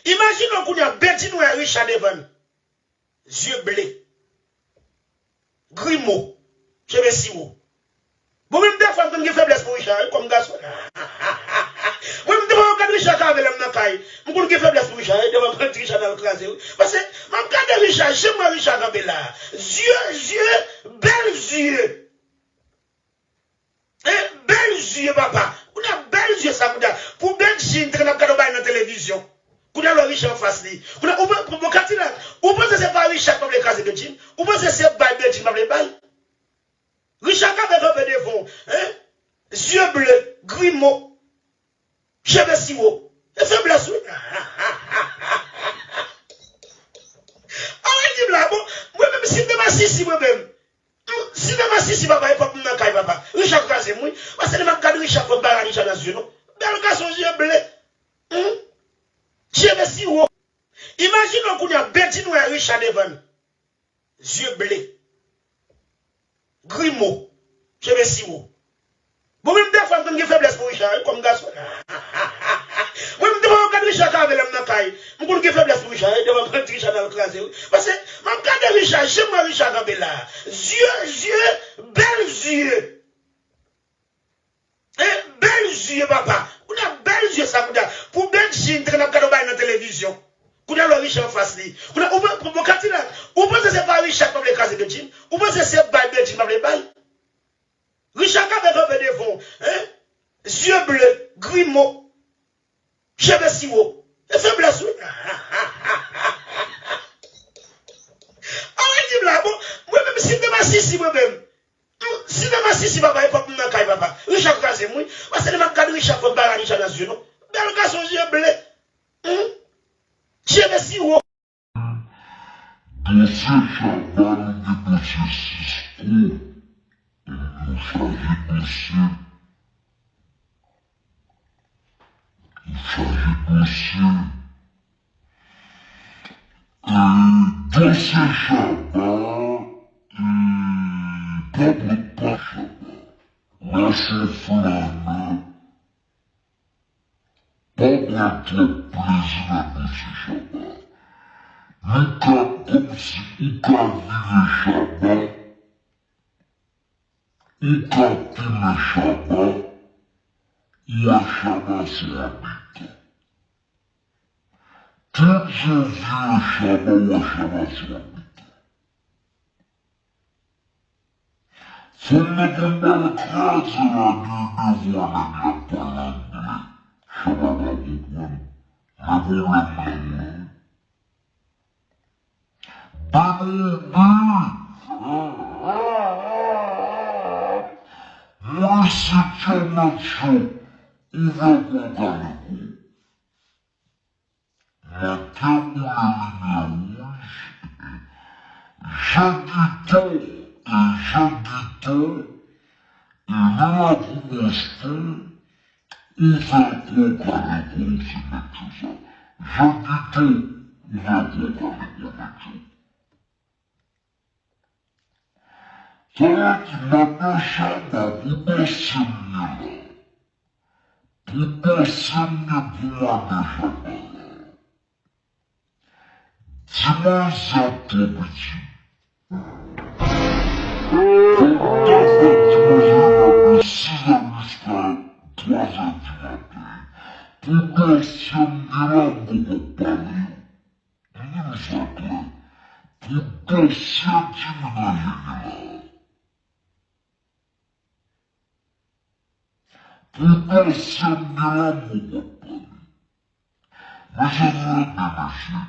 Imaginons qu'on a Betty Noir Richard Devon. Yeux blés. Grimaud. Je vais si haut. Bon, même des fois, quand j'ai faiblesse pour Richard, comme garçon. Moi, je me regarde Richard avec l'homme dans la caille. Je me faiblesse pour Richard, je me regarde Richard dans le crasé. Parce que, je me regarde Richard, j'aime Richard dans là. Yeux, belles yeux. Belles yeux, papa. On a belles yeux, ça, pour belles yeux, on a dans la télévision. On a le Richard en face. On a, ou pensez que c'est pas Richard comme les cases de Jim, ou pensez que c'est pas Betty comme les balles. Richard avait un peu de fond, hein? Yeux bleus, grimaud, cheveux si hauts, et faiblesse. Ah oui, dis là, bon, moi-même, si je m'assiste, moi-même, si je m'assiste, papa, il faut que je me papa. Richard Kazé, moi, parce que je me Richard comme Barra Richard dans yeux, non? Bel garçon, yeux bleus, cheveux si hauts. Imaginons qu'on a Betty Noir Richard Devon, yeux bleus. Grimaud, je vais si haut. Bon, même des fois, quand j'ai faiblesse pour Richard, comme garçon. Moi, je me regarde Richard avec l'homme dans la caille. Je me faiblesse pour Richard, je me regarde Richard dans le crasé. Parce que, je me regarde Richard, j'aime Richard dans là. Yeux, belles yeux. Belles yeux, papa. On a belles yeux, ça, pour belles yeux, on a dans la télévision. On a le Richard en face. On a, ou pensez que c'est pas Richard comme les cases de Jim, ou pensez que c'est pas Betty comme les balles. Richard avait un peu de fond, hein? Yeux bleus, grimaud, cheveux si hauts, et faiblesse. Ah oui, dis là, bon, moi-même, si je m'assiste, moi-même, si je m'assiste, papa, il faut que je me caille, papa. Richard Kazé, moi, parce que je me Richard comme Barra Richard dans yeux, non? Bel garçon, yeux bleus, cheveux si hauts. Dossier Chaval de dossier Cisco. Il s'agit dossier. Dossier Chaval et Pablo Pacha. La soufflane. Pas moins trop plaisir à dossier Chaval. Nous comme si ou qu'a vivre Chabat, ou qu'a pile Chabat, ou à Chabat son habitant. Tout je vis Chabat ou à Chabat son habitant. Faut ne pas écraser la nuit de voir avec la parole anglais. Chabat va comprendre. Mais vous l'aimez. Moi, c'est un macho. On va voir le coup. Ma tête ou la ligne rouge. J'ai dit tout. Et là, vous mostez. On va voir le coup, c'est macho ça. J'ai dit tout. On va voir le coup, macho. Quand maintenant Chabat, vous passez mieux là. Vous passez mieux pour moi de Chabat là. Dis-moi ça, ton petit. Quand d'abord, de 6h jusqu'à 3h du matin, vous passez mieux là pour parler. Dis-moi ça, toi. Vous passez déménager là. Pourquoi c'est bien mon papa? Mais je veux bien, monsieur.